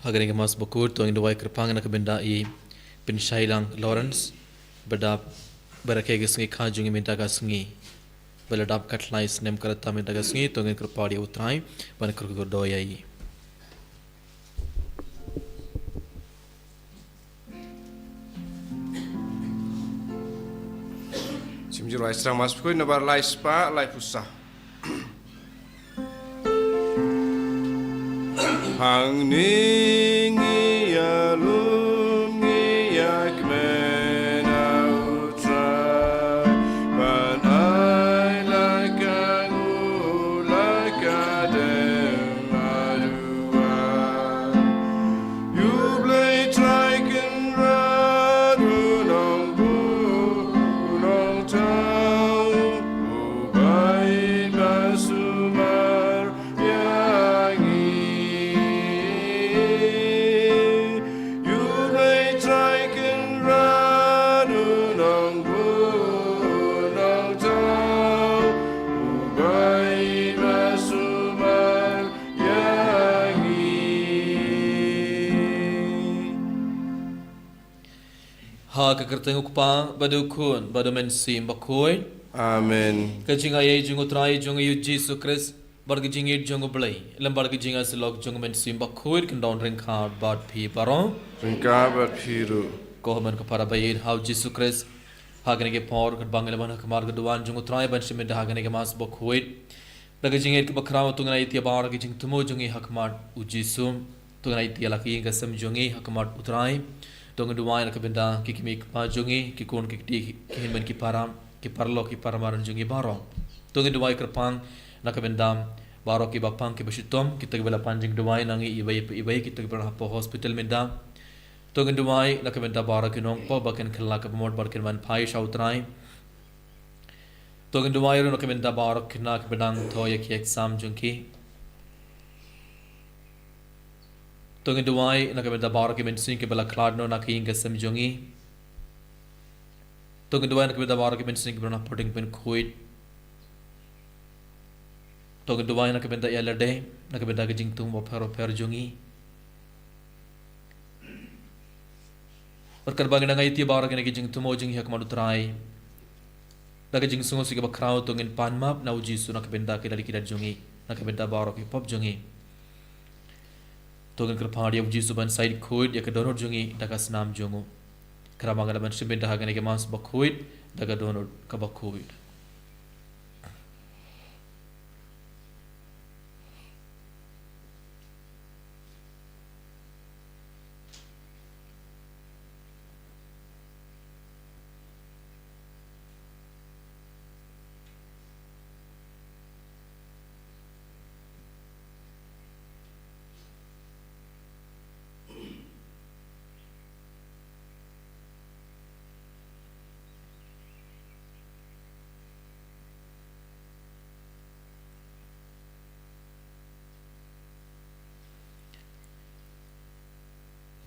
Hagaring mas Bakhuid to Induai Kerpang na kabenda I Pinshailang Lawrence Badap Barakeg Sngi Kajung Mintaga Sngi Baladap Katlais Nem Karata Mintaga Sngi Tongin Kerpadi Utrai Ban Kurgodoya I Simjiro Isra mas Bakhuid na bar lai spa lai pusa Hang ningi ya lungi ya kmena utra Ban ai lakangu lakadem adua Yublei traiken radu nong bu nong tau Ubai basumar yangi Ha kekertenguk pa badukun badumensim Bakhuid Amen. Kajinga ye jungu trai jungu yu Jesus Christ bargijing it jungu blai lam bargijinga silok jungu mensim Bakhuid kendon ringkard bad pi baron Ringkabat piru. Kohaman kapara bayid how Jesus Christ hagane ke por kat bangelaman hakmar gaduan jungu trai banshim menda hagane ke mas Bakhuid bargijing it ke bakraw tungna itia bar gijing tumo jungi hakmar ujisum tungna itia laki gasam jungi hakmar utrai Tong duai nak benda kikimik pajungi kikun kikti kihiman kiparam kiparlo kiparamaran jungi barong. Tong duai kerpang nak benda baro ki bapang ki basitom kita bela panjing duai nangi ibai kita bela po hospital menda. Tong duai nak benda baro ki nong po baken khla ka mod barken man phai shautrai. Tong duai nak benda baro ki nak bedang thoya ki exam jungi Tungin duai nak benda bar ke mensin ke bela kladno nak inga semjongi Tungin duai nak benda bar ke mensin ke bela pardon Crucifix Tungin duai nak benda yalade nak benda ke jingtung mo pero jongi Perkar bagi nangai ti bar ke nak jingtung mo jingi hak madutrai nak jing sungo sige bakraw tungin panmap na uji su nak benda ke dari kidat jongi nak benda bar ke pop jongi Tungin kerpadi of Jesus ban side Bakhuid ya kedonor jungi daga senam jungu keramangan ban simbin dahagane ke mas Bakhuid daga donor ka Bakhuid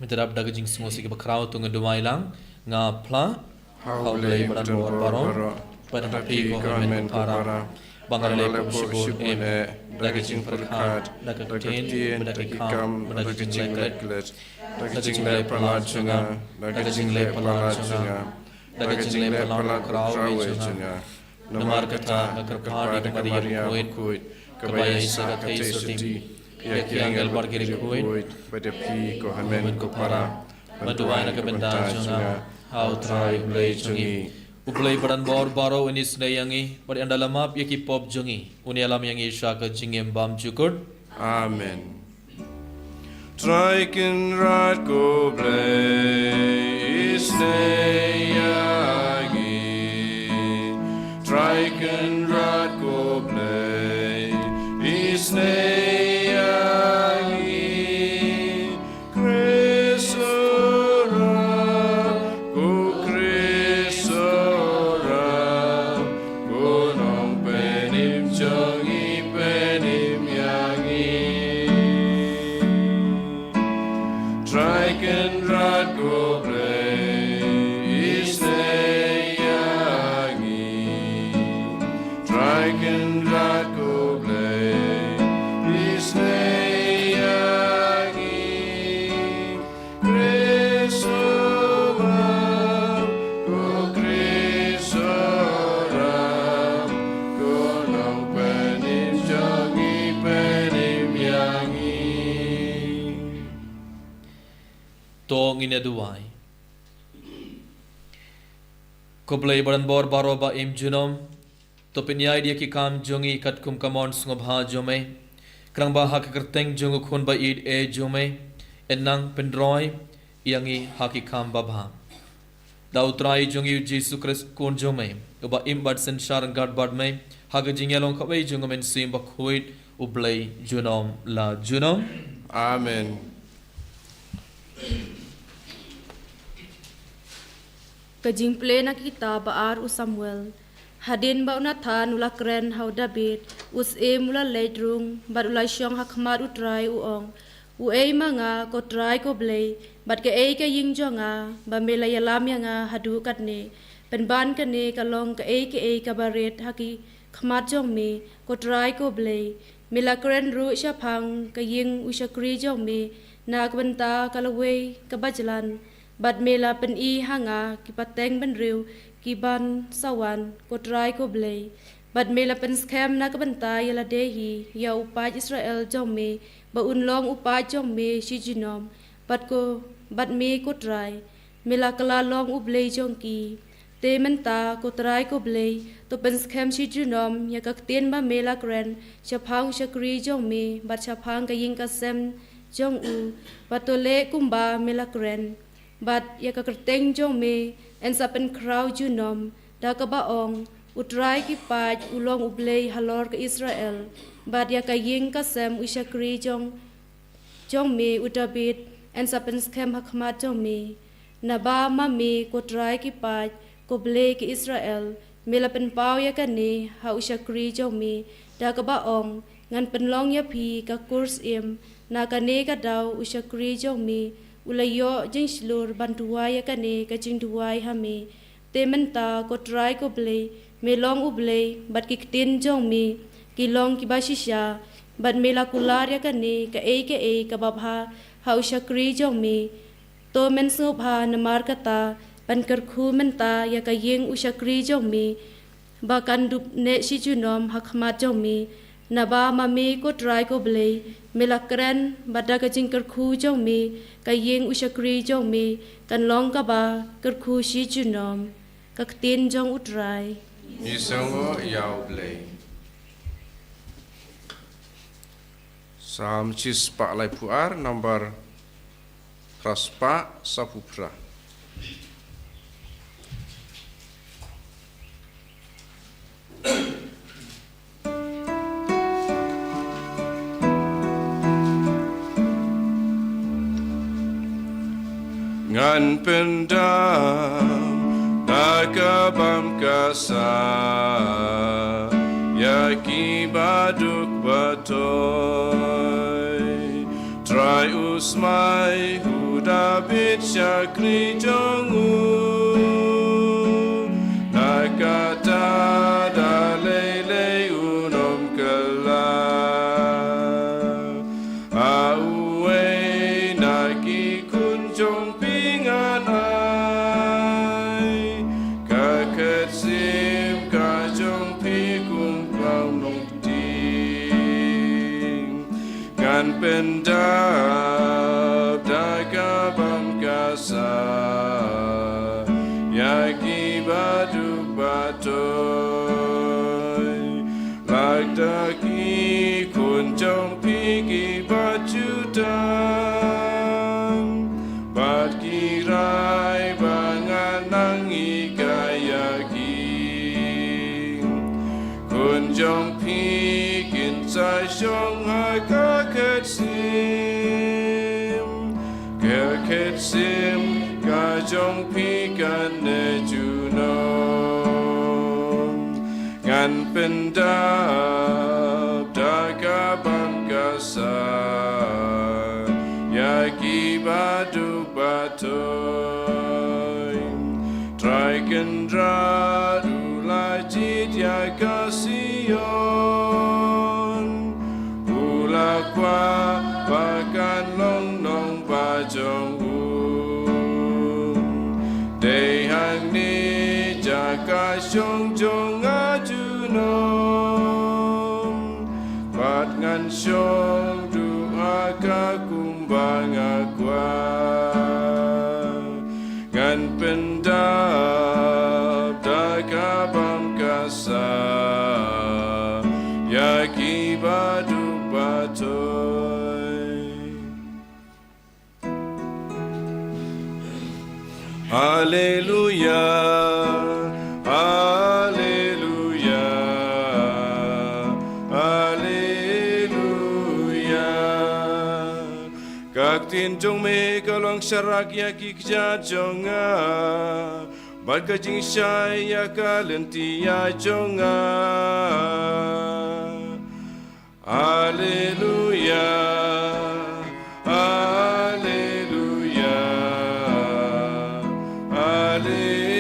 Menterap daga jing semua sige bakraw tunggu duai lang nga pla haulay badan bawar baron pada tapi ko men para bangale po sibul daga jing perkat daga tin daga kam daga jing leklet daga jing le palad chunga daga jing le palad chunga daga jing le palad kraw chunga namar kata agar pahadi kemariya Bakhuid kabaya isa ka tei yang bar kiri Bakhuid pada pi ko hamen ko para Maduai nak benda junga how try play jungi uplay badan bor baro inis na yangi pada anda lamap yaki pop jungi uni alam yangi shaka jingem bam jukur Amen. Try can rat go play stay again. Try can rat go play stay tong ina duai ko play baran bor baro ba im junom to pinyai dia ki kam jongi kat kum kamon sngob ha jome krang ba ha kerteng jongu khon ba id e jome enang pendroi yangi ha ki kam ba bha da utrai jongi Jesus Christ kon jome ba im bad sen shar gad bad me ha ga jingelong khabai jongom en sim Bakhuid ublay junom la junom Amen. Kajing play na kita baar u Samuel. Hadin ba unathan ula kren hau David. Us e mula leidrung. Bat ulai syong hakmat utrai uong. U e manga ko trai ko blay. Bat ke e ka ying jonga. Ba mela yalam yanga hadu katne. Penban kane kalong ke e ka baret haki. Khmat jong me ko trai ko blay. Mela kren ru syapang ka ying usyakri jong me. Na kabenta kalaway kabajalan. Bad mela pen I hanga ki pateng ben riu ki ban sawan ko trai ko blay bad mela pen scam na kabanta yala dehi ya upai Israel jome ba unlong upai jome shi jinom bad me ko trai mela kala long u blay jongki te menta ko trai ko blay to pen scam shi jinom ya kak tien ba mela kren chapang shakri jome bad chapang ka ying ka sem jong u batole kumba mela kren But ya kakerteng jong me en sapen crowd junom da ka baong utrai ki paj ulong ublay halor ke Israel but ya ka ying ka sem ushakri jong me utabit en sapen scam hakmat jong me na ba ma me ko trai ki paj ko blay ke Israel me la pen pau ya ka ne ha ushakri jong me da ka baong ngan penlong ya phi ka kurs im na ka ne ka daw ushakri jong me ulayo jing slur bantuai ya kane ka jing duai ha me te menta ko try ko blay me long u blay bat ki tin jong me ki long ki bashisha bat me la kular ya kane ka ka babha ha ushakri jong me to men so bha namar kata ban kar khu menta ya ka yeng ushakri jong me ba kan dup ne shi junom hakmat jong me na ba ma me ko try ko blay me la kren bada ka jing kar khu jong me ka yeng ushakri jong me kan long ka ba kar khu shi junom ka tin jong utrai Isango yau blay. Sam chis pak lai puar number raspa sapupra. Ngan pendam nakabam kasa yaki baduk batoy try usmai hudabit syakri jongu nakata dalele unom kala auwe naki kunjong pingan ai kaket sim kajong pikum kau nong ting ngan pendap dagabam kasa yaki baduk batoy lagdaki kunjong pigi bajudan bat kirai bangan nangi kayaki kunjong pikin sai shong hakaket sim kajong pikan ne junom ngan pendap dagabam kasa yaki baduk batoy try kendra ulai jit ya kasion ula kwa bakan long nong bajong day hang ni jaka shong jong ajunom bat ngan shong du aga kumbang agwa Alleluia, Alleluia, Alleluia. Các tin trong mê cao loang sarak ya kikja jonga, bat ka jing shai ya ka lenti ya jonga. Alleluia, Alleluia, Alleluia.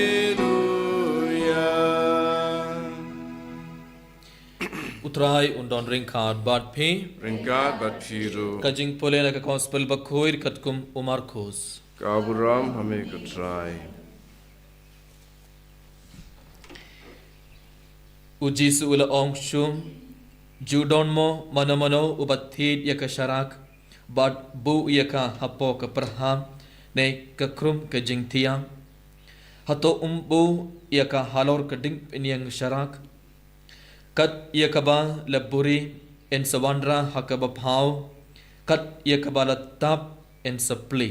Utrai undon ringkad bat pi Ringkat bat firu, kajing pole na ka gospel Bakhuid katkum umarkos. kaburam hame kutrai. Ujisu ula ong shum judon mo mano ubat thied ya ka sharak bat bu ya ka hapo ka perham ne ka krum ka jing tiang hato bu ya ka halor ka ding pinyang sharak kat ya ka ba laburi en sawandra hakaba phau kat ya ka ba la tap en sapli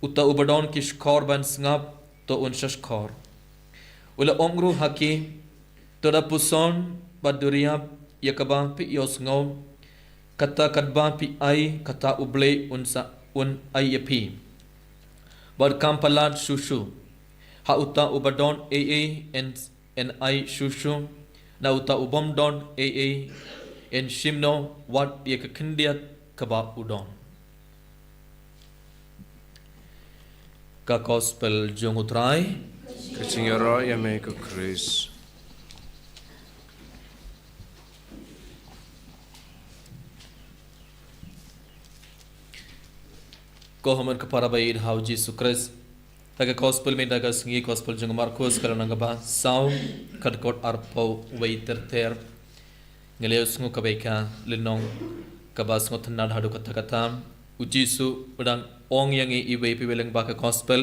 uta ubadon ki skor ban snap to un shashkor ula ongru haki toda puson baduriap yakaba pi yosngom kata kadba pi ai kata uble unsa un ai yapi bad kampalat shushu ha uta ubadon aa en ai shushu na uta ubom don aa en shimno wat yakakindiat kaba udon ka gospel jongutrai Kachingero yame ku Chris. ko haman kapara baid how Jesus Christ taga gospel me daga Sngi gospel jung Marcos karana ba sau kadkot arpo waiter ter ngeleus ngu kabeka linong kabas ngot nan hadu kata kata ujisu udang ong yangi iwe piweleng ba gospel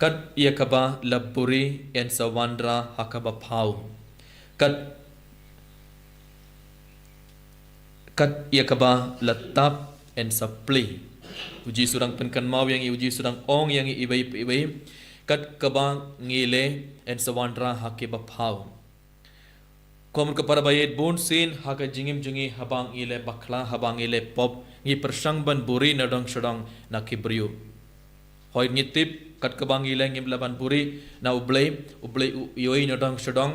kat ia kaba laburi en sawandra hakaba phau kat ia kaba latap en sapli uji surang penkan mau yang uji surang ong yang ibai kat kabang ngile en sawandra hakiba phau kom ka parabayet bon sin haka jingim jungi habang ile bakla habang ile pop ngi persang ban buri nadang sedang nakibriu hoy ngitip kat kabang ile ngim laban buri na ublei yoi nadang sedang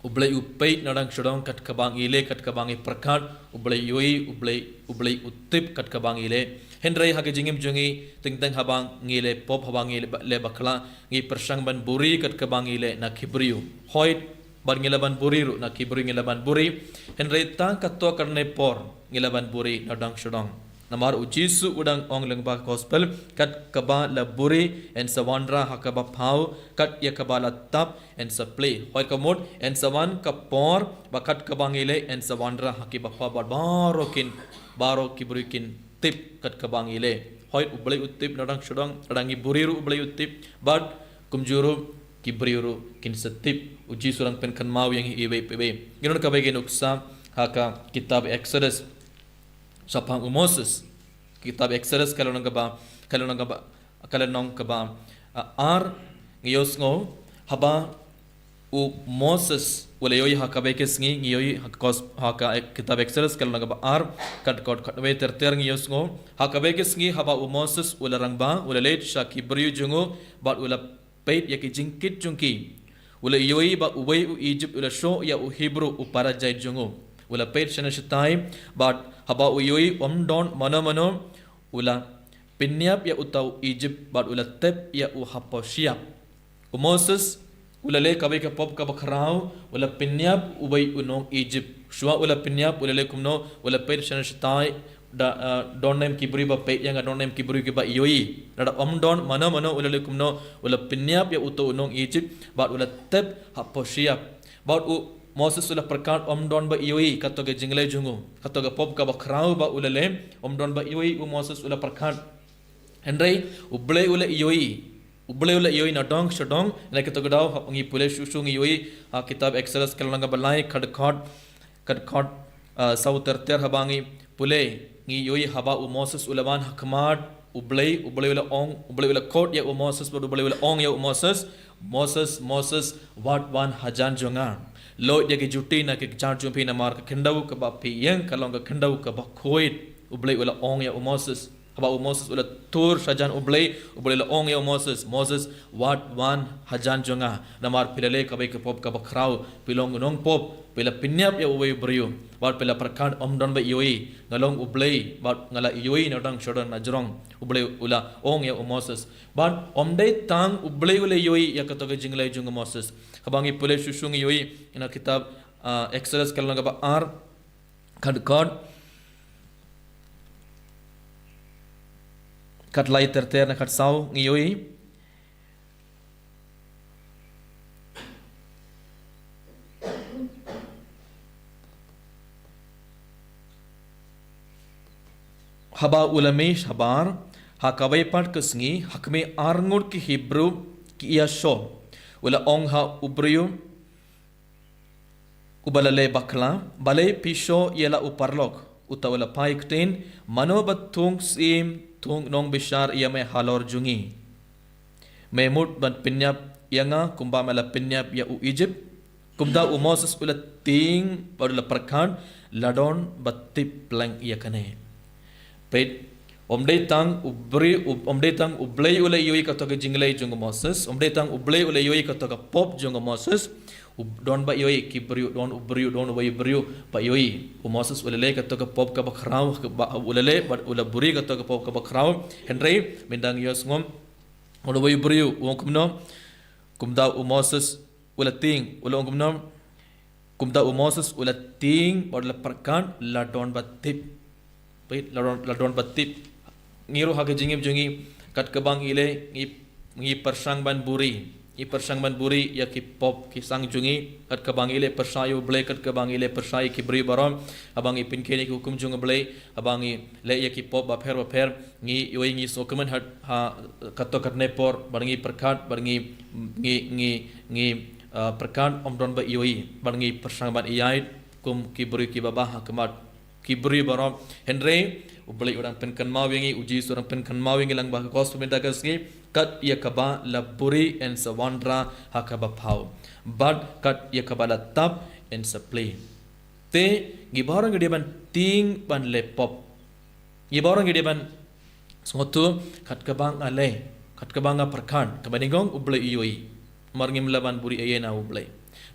ublei upei nadang sedang kat kabang ile kat kabang perkat ublei yoi ublei utip kat kabang ile Hendrai hake jingim jungi ting habang ngile pop habang ngile le bakla ngi persang ban buri kat kabang ngile na kibriu hoy ban ngilaban buri ru na kibri ngilaban buri Hendrai ta katwa karne por ngilaban buri nadang shudang namar ujisu udang ong lengba gospel kat kaba la buri en sawandra hakaba phau kat ya kaba la tap en sapli hoy kamot en sawan kapor bakat kabang ngile en sawandra hakiba phau baro kibrikin tip kat kabang ile hoy ublai utip nadang shudang adangi buriru ublai utip bad kumjuru kibriru kin setip uji surang pen kan mau yang ibe ginon ka bagi nuksa haka kitab Exodus sapang Moses kitab Exodus kalau nang ba ar ngiyos ngo haba u Moses wala yoy hakabe ke sngi ngiyoy haka kitab Exodus kalau nang ba ar kat we ter ngiyos ngo hakabe ke sngi haba u Moses wala rangba wala late shaki briu jungo bat wala peit yaki jingkit jungki wala yoy ba uway u Egypt wala show ya u Hebrew u parajai jungo wala peit shana shitai bat haba u yoy omdon mano wala pinyap ya utau Egypt bat wala tep ya u haposiap u Moses wala le kabe ka pop ka bakrau wala pinyap ubay unong Egypt shwa wala pinyap wala le kumno wala peit shana shitai don name kibri ba pe yang don name kibri ke ba yoi nada don mana ulale kumno ula pinyap ya uto unong Egypt ba ula tep haposiap ba u Moses ula perkat don ba yoi katoga jingle jungu katoga pop ka ba krau ba ulale don ba yoi u Moses ula perkat Henry uble ula yoi na dong shadong la katoga daw ngi pule shushu ngi yoi kitab Exodus kalanga balai khad sau ter habangi pule ngi yoi haba u Moses ulaban hakmat ublay wala ong ublay wala court ya Moses ublay wala ong ya Moses wat wan hajan jonga lo ya ke juti na ke char jumpi na mar ka kendau ka ba pi yang kalong ka kendau ka Bakhuid ublay wala ong ya Moses haba Moses wala tur hajan ublay la ong ya Moses wat wan hajan jonga na mar pilale ka ba ke pop ka bakrau pilong nong pop pila pinyap ya uway brio wat pila prakad omdon ba ioi ngalong ublay wat ngala ioi na dang shodan na jrong ublay ula ong ya Moses bat omdai tang ublay ula ioi ya katoga jinglay jung Moses kabangi pule sushung ioi ina kitab Exodus kalanga ba ar kad kat lai terter na kat sau ioi haba ulamesh habar hakawai part ke Sngi hakme arngur ki Hebrew ki ia sho ula ong ha ubriu ubalale bakla balai pisho ialah uparlok utawala paikten manobat tung sim tung nong bishar ia me halor jungi memut ban pinyap ianga kumba mala pinyap ya u Egypt kumda u Moses ula ting padula perkan ladon batip plank ia kane pet omdai tang ublay ula yoi katoka jinglay jung Moses omdai tang ublay ula yoi katoka pop jung Moses don ba yoi kibriu don ubriu don wa ibriu ba yoi Moses ula le katoka pop ka bakrau ula le ula buri katoka pop ka bakrau henry mendang yos ngom ula wa ibriu wong kumno kumda Moses ula ting ula ngomnom kumda Moses ula ting ula perkan la don ba tip pait ladon batip ngiru haga jingib jungi kat kebang ile ngi persang ban buri ya ki pop ki sang jungi kat kebang ile persayu ble kat kebang ile persai ki bri barom abang ipin kene ki hukum jung ble abang le ya ki pop ba pher ngi yoi ngi sokumen hat ha kato kat nepor barngi perkat barngi ngi perkat omdon ba yoi barngi persang ban iyai kum ki bri ki babah kemat kibri barom henry ublay orang penkan mawingi uji seorang penkan mawingi lang bah kos pemenda kasngi kat ia kaba laburi en sawandra hakaba pau but kat ia kaba la tap en supply te gibarang gede ban ting ban lepop gibarang gede ban ngotu kat kabang ale kat kabanga perkan kabaningong ublay ioi marngim laban buri ayena ublay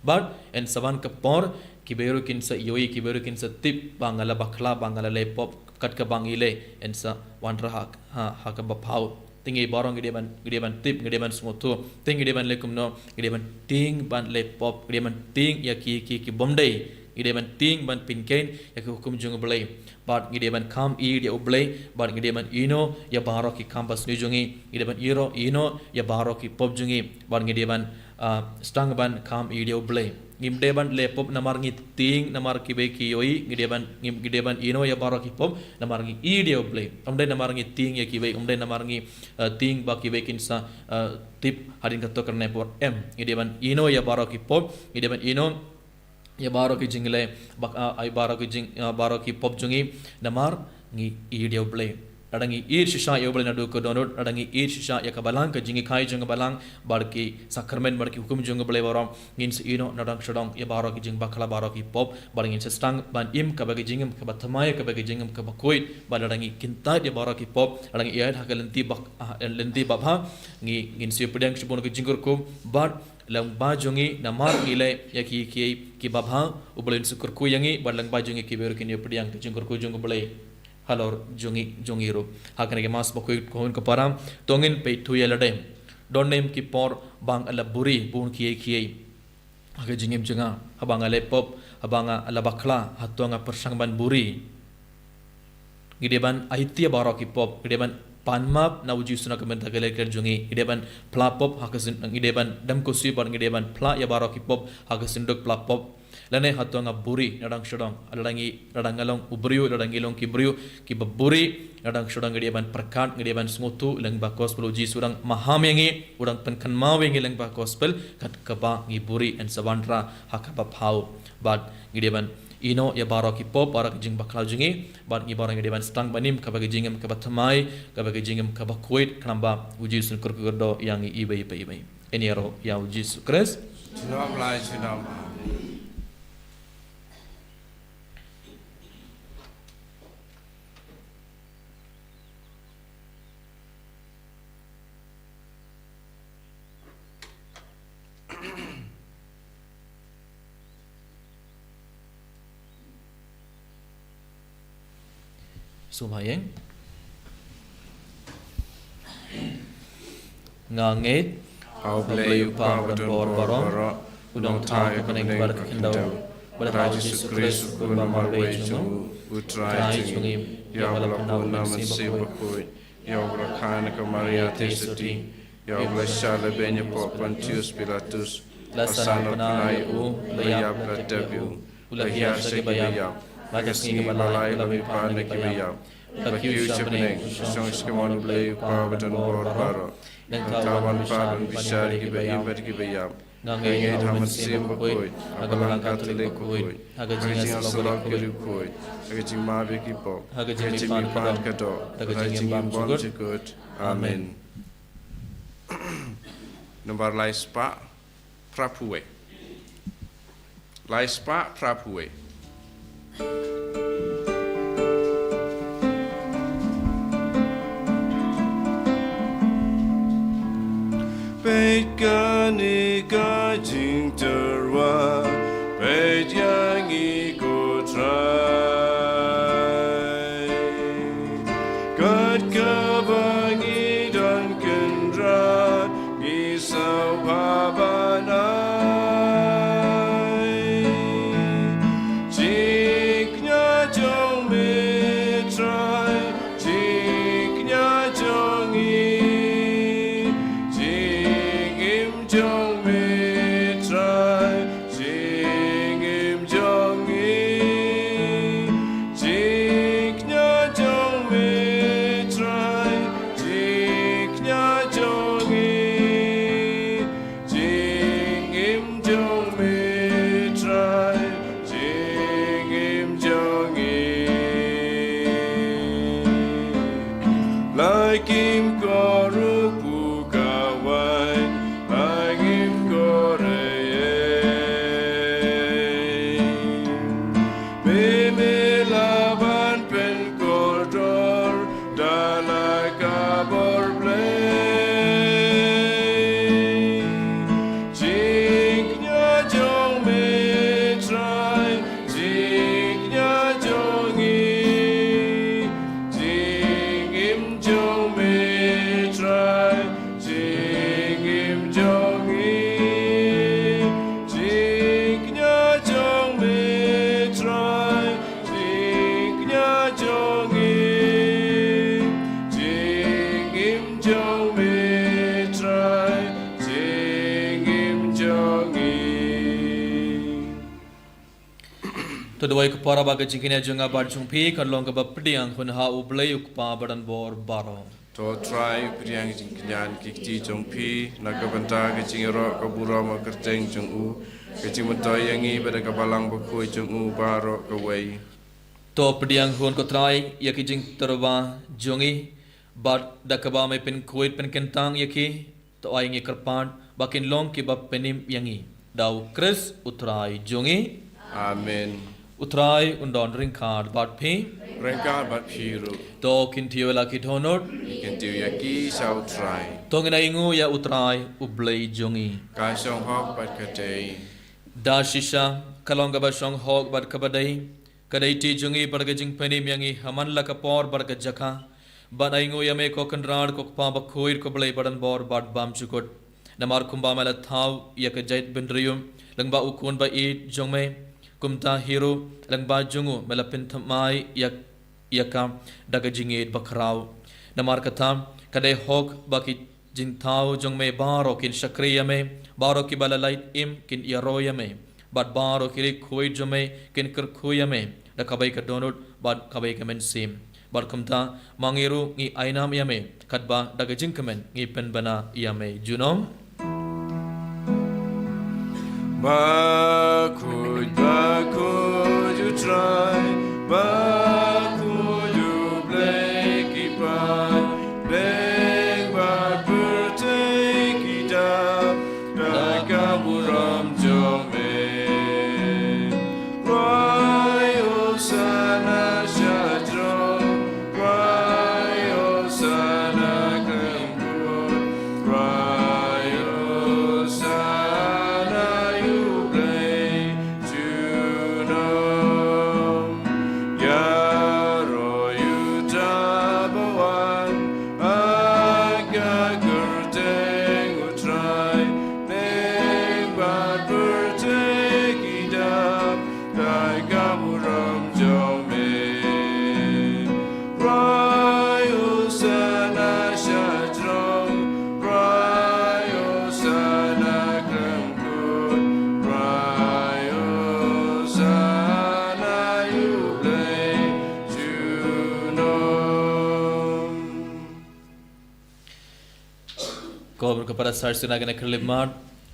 but en sawan kapor kiberu kinsa yoi kiberu kinsa tip bangala bakla bangala lepop kat ka bangile ensa wandra ha ka bapau tingi borong gede ban tip gede ban smoto tingi gede ban lekum no gede ban ting ban lepop gede ban ting ya ki bomdai gede ban ting ban pinken ya ki hukum jung blai bat gede ban kam dia oblai bat gede ban ino ya baro ki campus ni jungi gede ban ino ya baro ki pop jungi bat gede ban stang ban kam dia oblai ngimde ban lepop namar ngiting namar kibe kiyoi ngide ban ino ya baro ki pop namar ngi dia oblai omde namar ngiting ya kibe omde namar ngi ting ba kibe kinsa tip hadin kato karne por ngide ban ino ya baro ki pop ngide ban ino ya baro ki jingle bak ai baro ki pop jungi namar ngi dia oblai adangi shisha ya oblai nadu ko donut adangi shisha ya kabalang ka jingi khai jung balang barki sakramen barki hukum jung oblai barom ngin ino nadang shodong ya baro ki jing bakala baro ki pop barangin stang ban im ka bagi jingim ka bathamai ka bagi jingim ka Bakhuid baladangi kinta ya baro ki pop adangi iad hakalenti bak lenti babha ngin si pedang shibon ki jingur ko bar lang ba jungi namar ile ya ki babha ublin sukur ku yangi balang ba jungi ki beru kin ya pedang ki jingur ku jung oblai halor jungi ro hakane ke mas Bakhuid kohon ka param tongin pe thu ya ladem don name ki por bang ala buri bun kiye aga jingim junga habanga lepop habanga ala bakla hatonga persang ban buri gideban aitia baro ki pop gideban panmap na uji suna kemen tagale ker jungi gideban pla pop hakasin gideban dam kosi bar gideban pla ya baro ki pop hakasin dok pla pop lane hatonga buri nadang shodong adangi nadangalong ubriu nadangilong kibriu ki baburi nadang shodong gideban perkat gideban smutu leng ba gospel uji surang mahamengi urang penkan mawengi leng ba gospel kat kaba ngiburi en sawandra hakaba phau bad gideban ino ya barok ki pop barak jing baklau jingi bat ngi barang deban stang banim ka bagi jingem ka bathamai ka bagi jingem ka bakhuid kanamba uji sun kurkurdo yang ibai ibai ini ro ya uji sukres Chinam lai chinam. Sumayeng nganget Au blei pardon boro udang thai kaning bar kendau bar Jesus Christ kun mamar weju utrai chungi ya wala puna mansi bakhuid ya wala khana ka Maria tesati ya wala shala benya Pontius Pilatus lasan panai u layab la debu ulahia sebayam bagas ngi balai lawi pan ki bayam Bakhuid chapning song skemon blei pardon boro dan tawan pardon bishari ki bayam ngangai thaman sim bakhuid agalang katolik bakhuid agajinga salak bakhuid agajima beki pop agajima pan kato agajima bon good amen nomor laispa prapuwe laispa prapuwe Beit gani ka jing terwa Beit yang ikut try God kebangi dan kendra Isau pabanai Jiknya jong metrai Jiknya jong Jong me try, jing him jong jing nya jong me try, jing nya jong jing him jong me try, jing him jong like him korupu kawan. Tadwai kepara baga jingkina junga bar jungpi kan long kebab pediang kun ha ublei ukpa badan bor baro. To try pediang jingkinan kikti jungpi nakabanta kecingero kabura makerteng jungu kecimutai yangi pada kabalang bakhuid jungu baro kawai. To pediang hun ko try yaki jing terba jungi bat dakaba me pen kuit pen kentang yaki to aingi kerpan bakin long kebab penim yangi. Dau Chris utrai jungi. Amen. Utrai undon ringkard bat pi ringkard bat piru to kintiu laki thonot kintiu yaki sau trai tongina ingu ya utrai ublei jongi ka song hok bat kadai da shisha kalonga ba song hok bat kabadai kadai ti jongi barga jing penim yangi haman lakapor barga jaka bat ingu yame ko kanrad ko pa bakhuid ko blei badan bor bat bam chukot namar kumba mala thau yak jait bendrium langba ukun ba it jongme kumta hero lang bajungu melapin thamai yakam daga jingit bakrau namar katam kadai hok baki jingthau jongme baro kin shakriya me baro ki balalait im kin yaroya me bat baro ki khoi jome kin kar khoya me da kabai ka donut bat kabai ka men sim bat kumta mangiru ngi ainam yame katba daga jingkamen ngi pen bana yame junom Bakhuid, Bakhuid, you try, Bakhuid play keep on, playing but take it up, Nakaburam Jome. Ryo Sana Shadro, Ryo Sana Krembo, Ryo Sana you play Juno. Yaro you tabawan, Aga Kurteng try, Neng but take it up, Nagamuram Jome. Ryo Sana Shadrong, Ryo Sana Kremkut, Ryo Sana you play Juno. Kau kepada sarsi naga nak kerlimat,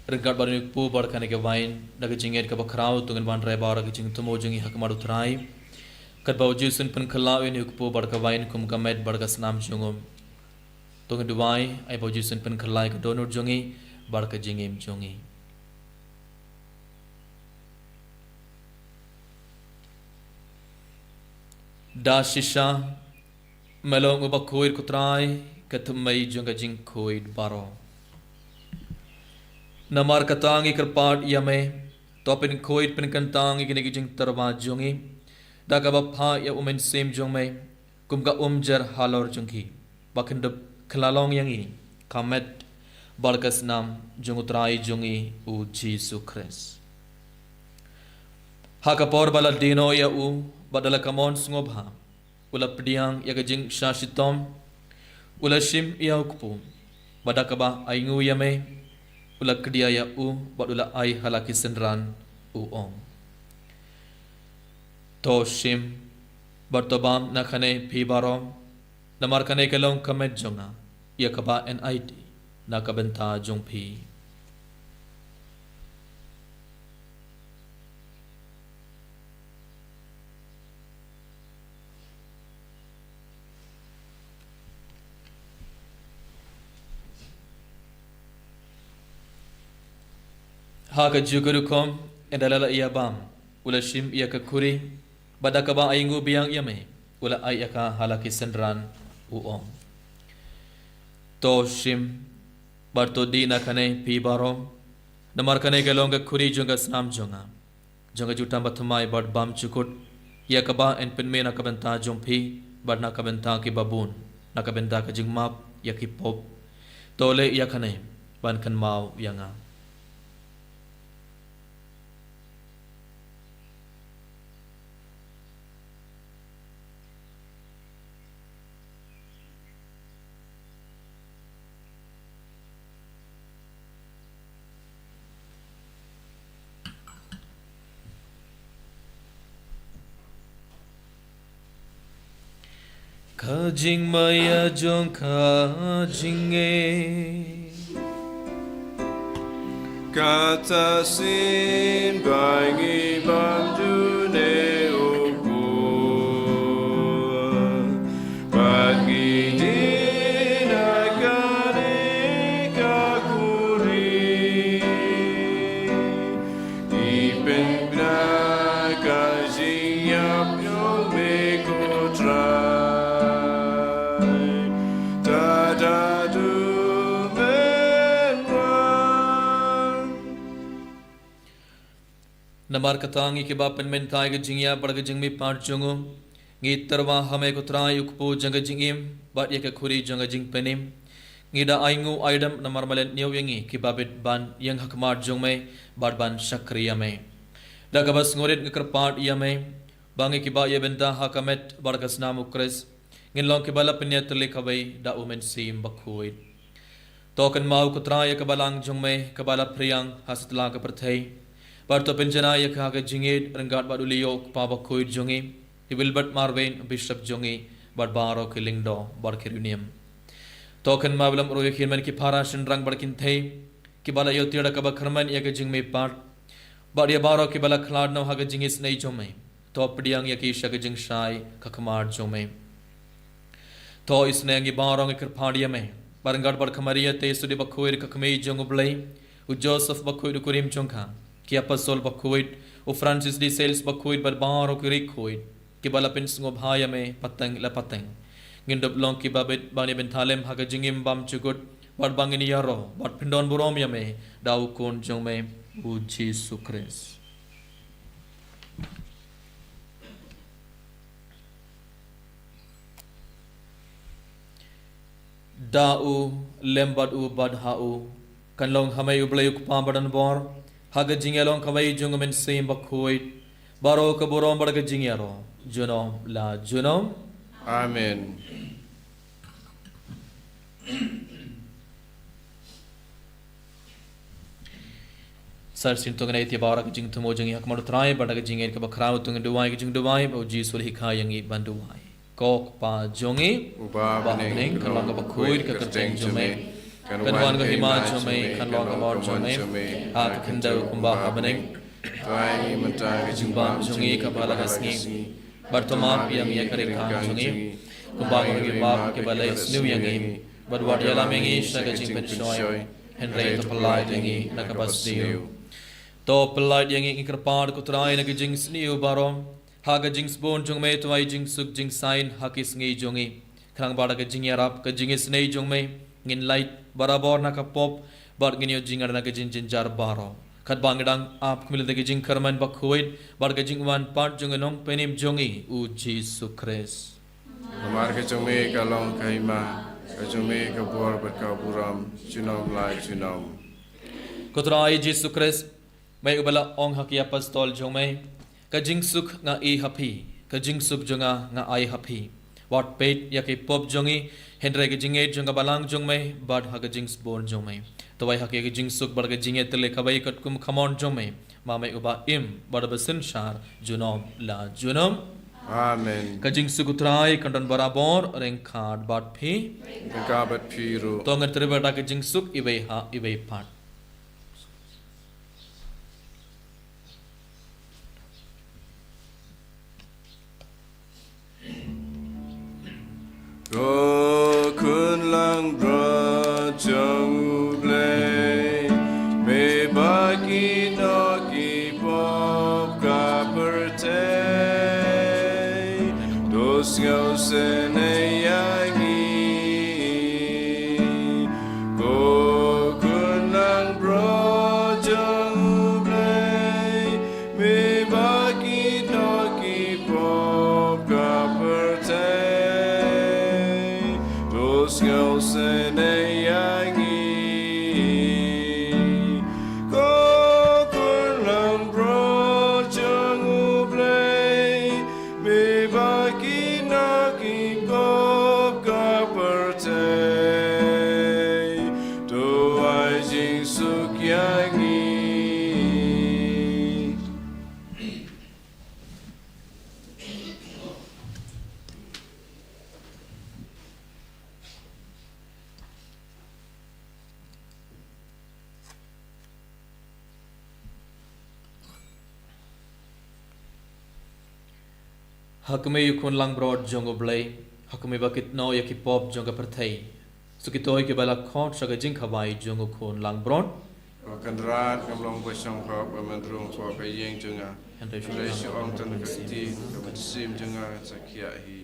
rengkat baru ni pu bar kan ke wain, naga jinget ke bakrau tungan ban rai bar ke jing tumo jingi hak maru terai, kat bau jusun pen kelau ini pu bar ke wain kum kamet bar ke senam jungum, tungan duai ai bau jusun pen kelai ke donor jungi bar ke jingim jungi. Da shisha melong Bakhuid kutrai ketumai junga jing Bakhuid baro. Namar katangi kerpat yame topin Bakhuid pen kantangi kini jing terba jungi. Da kabapha ya umen sim jungme kumka umjar halor jungi. Bakendep kelalong yang ini kamet barkas nam jungutrai jungi u Jesus Christ. Hakapor bala dino ya u badala kamon sungobha ula pediang ya gajing shashitom ula shim ya ukpu badakaba aingu yame ula kedia ya u badula ai halaki sendran u ong to shim bartobam nakane pibaro namar kane kelong kamet jonga ya kaba NID nakabenta jongpi. Haka jugurukom endalala iya bam ula shim iya kakuri badakaba aingu biang yame ula ayaka halaki sendran uom to shim bartodi nakane pibaro namar kane galonga kuri junga snam jonga jutam batumai bad bam chukut yakaba en penme nakabenta jompi bad nakabenta ki babun nakabenta ka jingmap yakipop tole yakane ban kan mau yanga. Kajing maya jong kajinge Kata sin bangi bandune upu Bagi dinagane kakuri Ipen bina kajing yap yung mekotra Namar katangi ke bapen mentai ke jingya bar ke jingmi part jungu ngi terwa hame ko trai ukpo janga jingim bat ye ke khuri janga jing penim ngi da aingu aidam namar malen new yangi ke babet ban yang hakmar jungme bar ban shakriya me da kabas ngoret ngker part yame bangi ke ba ye benta hakamet bar kasna mukres ngin long ke bala penya tele kabai da umen sim Bakhuid token mau ko trai ke balang jungme ke bala priang hasatla ke perthai Barto penjana ya kaga jingit renggat badulio pa Bakhuid jongi Wilbert Marvin Bishop jongi barbaro kilingdo barkirunium token mablam roye khirman ki parashin rang barkin thei ki bala yotira ka bakharman ya ga jingme part bar ya baro ki bala khlad no haga jingis nei jome to pediang yaki shagajing shai kakamar jome to Sngi barong kerpadia me barangad bar kamaria te studi Bakhuid kakame jongublay u Joseph Bakhuid kurim chongka ki apostol Bakhuid u Francis de Sales Bakhuid bar baro kurikuid ki balapin sngob haya me patang la patang ngindop long ki babet bani bentalem haga jingim bam chugut bar bangini yaro bar pindon burom yame dau kun jome u Jesus Christ. Da'u lembat u badha'u kan long hamay ublayuk pambadan bor haga jingelong kaway jungamin sim Bakhuid baro kaburom baraga jingero junom la junom. Amen. Sar sin tung na iti barak jing tumo jing yak mar trai baraga jingel ka bakraw tung duwai jing duwai o jisul hikayangi banduwai kok pa jongi Uba baning kan long ka Bakhuid ka kajing jume kan wan ka hima jume kan long ka mor jume ha ka kandau kumba habaning Tuai mentang jimbam jungi ka balaga sngi bartoma piang ya kare kan jungi kumba ka bab ke balai snu yangi badwad yala mengi shaga jing pen shoy henry to polai yangi nakabas diu to polai yangi ikrpad ko trai na jing sniu barom haga jing spon jung me tuai jing suk jing sign hakis ngi jungi krang bada ka jing yarap ka jing snei jung me ngin light barabor na ka pop bar ginyo jing na ka jing jar baro kat bangdang ap kumil de jing karman Bakhuid bar ka jing wan part jung nong penim jungi u Jesus Christ. Amar ke jome kalong kaima ke jome ke bor berkaburam junom lai junom. Kotrai Jesus Christ may ubala ong haki apostol jome ka jing suk nga I happy ka jing suk junga nga I happy wat pet yaki pop jungi henry ke jinge junga balang jung me bad ha ka jing born jung me to wai haki ke jing suk bar ka jinge tele kabai kat kum khamon jung me ma me uba im bar basin shar junom la junom. Amen. Ka jing suk utrai kandan barabor reng khad bad phi Gabat piru. to ngar tere bata ka jing suk ibai ha ibai pat. Go kun lang bra jang blay me bagi no ki pop ka perte dos ngau se ne yangi go kun lang bra jang blay me bagi no ki pop ka perte Skills and a yangi go kurlang bro jangu play me baki naki pop kaperte do I jing suk yangi Hakme yukun lang broad jongo blay hakme bakit no yaki pop jonga perthai sukitoy ke bala khot saga jing khawai jongo khon lang broad Kandrat kamlong kwesong ko pamandrung ko kayeng junga henry Resyo ang tanakati kabatsim junga sa kiyahi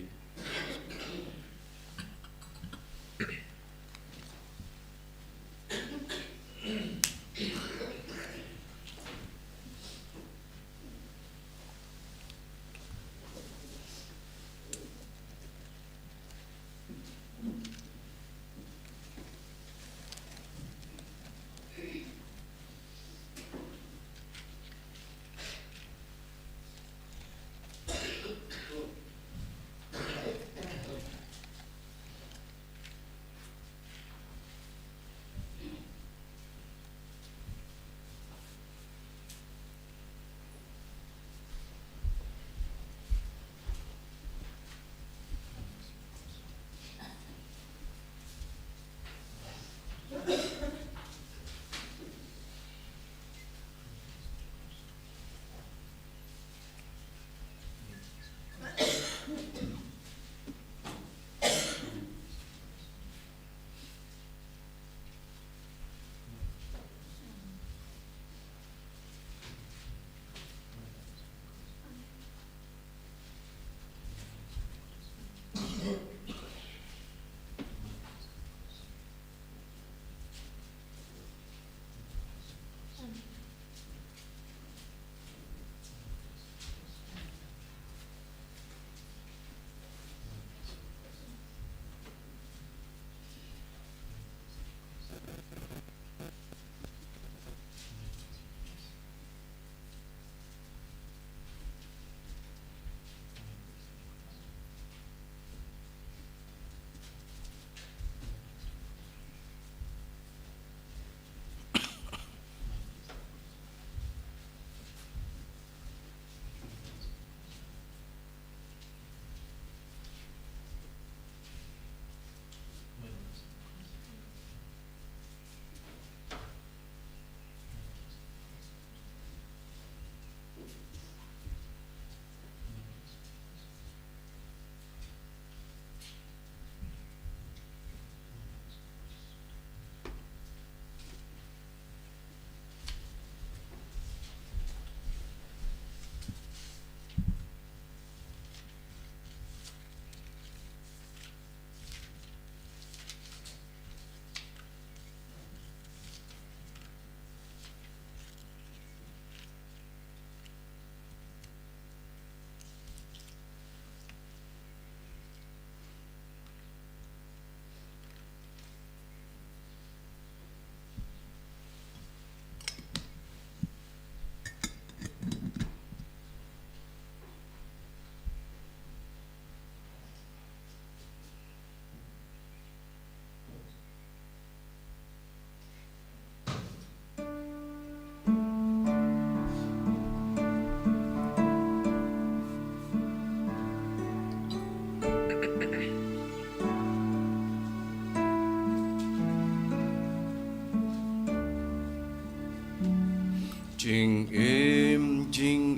Jing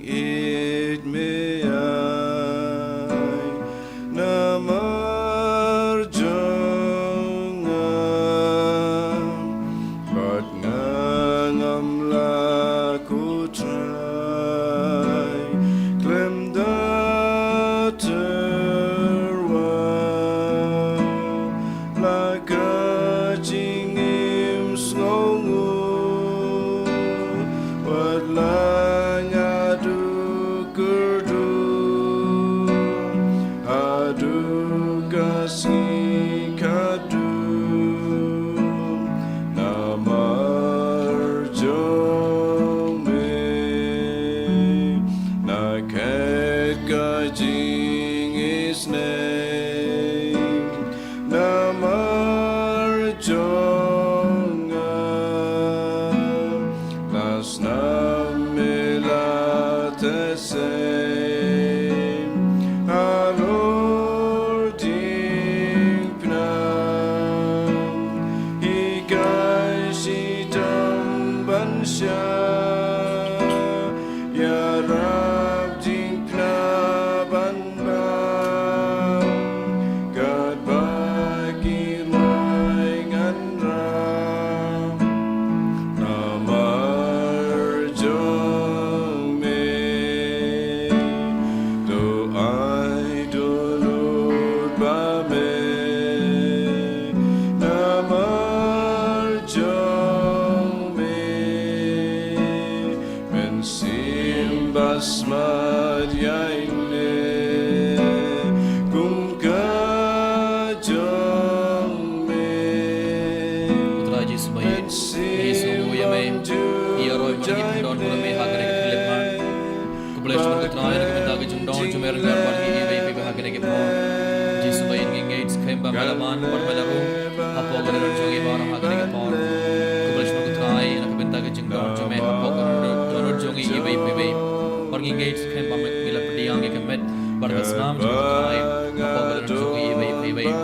it me ai namar jangan bat ngam la ku try klem da terwa la ka jing im sngongu wat la ngadu kurdu adu kasih kadu namar jome naket kajing is name namar jonga las namela tesem alor dingpnam ikai sitam bansya ya rab dingpnaban bam gad bagi laingan ram namar jome do I do Lord bame namar jome men simbas madyaine kum ka jome Putra Yesus baik. Yesus ya me. Ia roy magi don pura me hagane ke lepan. Kubelas putra ya ke benda ke jung don jumer ngar bagi ia baik pe hagane ke por. Yesus baik ngi gates kemba malaman por malaru. Apo gore jongi bar hagane ke por. Kubelas putra ya ke benda ke jung don jumer apo gore jongi ia baik pe baik. Por ngi gates kemba mila pediang ke met barkas nam putra ya apo gore jongi ia baik pe baik.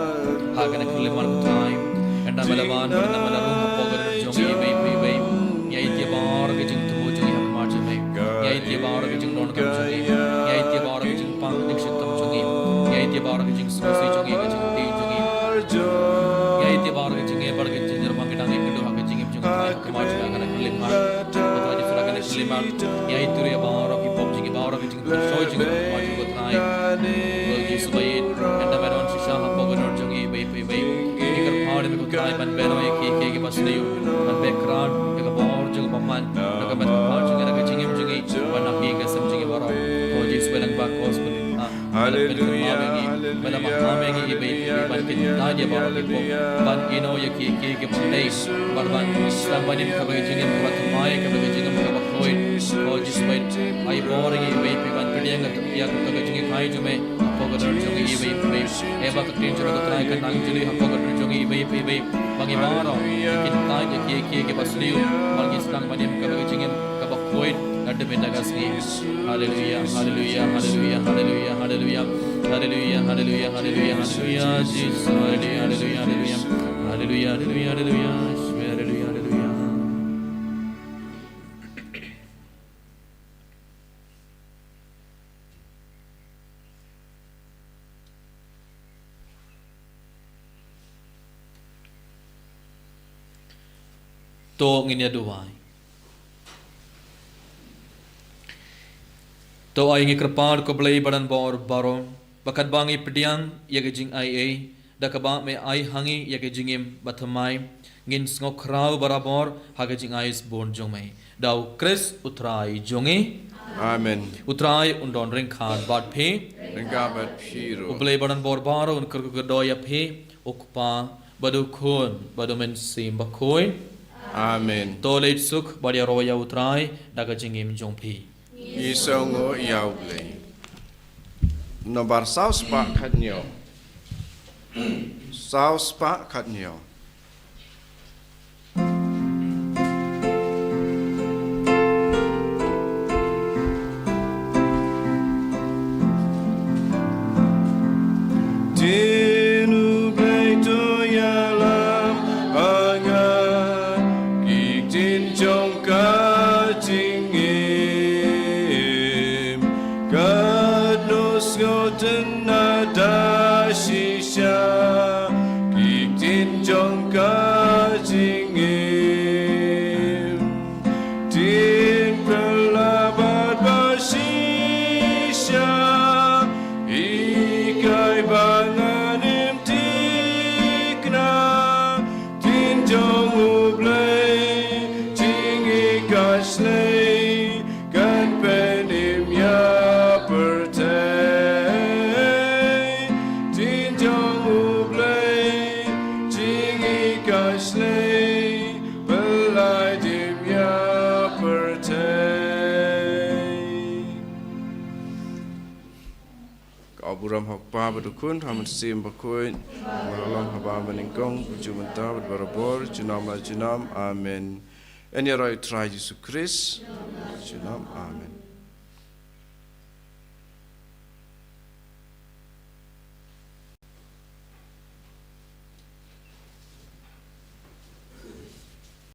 Hagane ke lepan putra ya. Enda malaman barna malaru apo gore jongi ia baik pe baik. Yai dia bar ke jeng tu jeng yang marj me. Yai dia bar ke jeng non kam jongi. Yai dia bar ke jeng pang dikshit tam jongi. Yai dia bar ke jeng sosi jongi ke jeng ti jongi. Yai dia bar ke jeng bar ke jeng jerman ke dangi kedo ke jeng jeng ke marj me akan ke lemar. Putra je sura ke lemar. Yai tu ya bar ke pop jeng bar ke jeng soy jeng marj ko trai. Lord Jesus baik. Enda meron sisa apo ke jongi baik baik. Ikar phade me ko trai ban beno ke pas liu. Ban background और जगह पमान नका बन और जगह नका चिंगे मुझे वरना भी का सब जगह बारो और जिस बेलंग बाग कोस बन हालेलुया बला महामे की ये बन के ताजे बारो के पो बन इनो ये के बंदे बरबान इस्लाम बनिम का बगे चिंगे का बात माए का बगे चिंगे का बखोइड और जिस बेल आई बोर ये बन पड़िया का या का बगे चिंगे खाई जो में पोगर जोंगे ये ए बात क्लीन चलो तो ट्राई करना जली हम पोगर जोंगे ये bagi baरो kita taje ke pasliu bagi sedang banim ka bagi cingim ka bakhuid ada benda gasni haleluya haleluya haleluya haleluya haleluya haleluya haleluya haleluya haleluya Jesus haleluya haleluya haleluya haleluya haleluya haleluya haleluya haleluya. To nginya duwai to ai ngi krapar ko blai badan bor baron bakat bangi pediang ya ke jing ai da ka ba me ai hangi ya ke jingim bathamai ngin ngok krau barabor ha ke jing ai is born jongmai dau Chris utrai jongi Amen utrai undon ring khan bat phe Ringabat Piro ublai badan bor baro un kur ko doya phe okpa badu khon badu men sim bakhoin Amen Tolet suk badi roya utrai daga jingim jongpi. Isongo yauble Nomor saus pak katnyo Saus pak katnyo Jing jong ublay jing ikaslay kan penim ya pertay jin jong ublay jing ikaslay belai dim ya Buram hak pa badukun haman sim Bakhuid malam haba meningkong jumenta berbarabor junam la junam amen. Any right try Jesus Christ junam amen.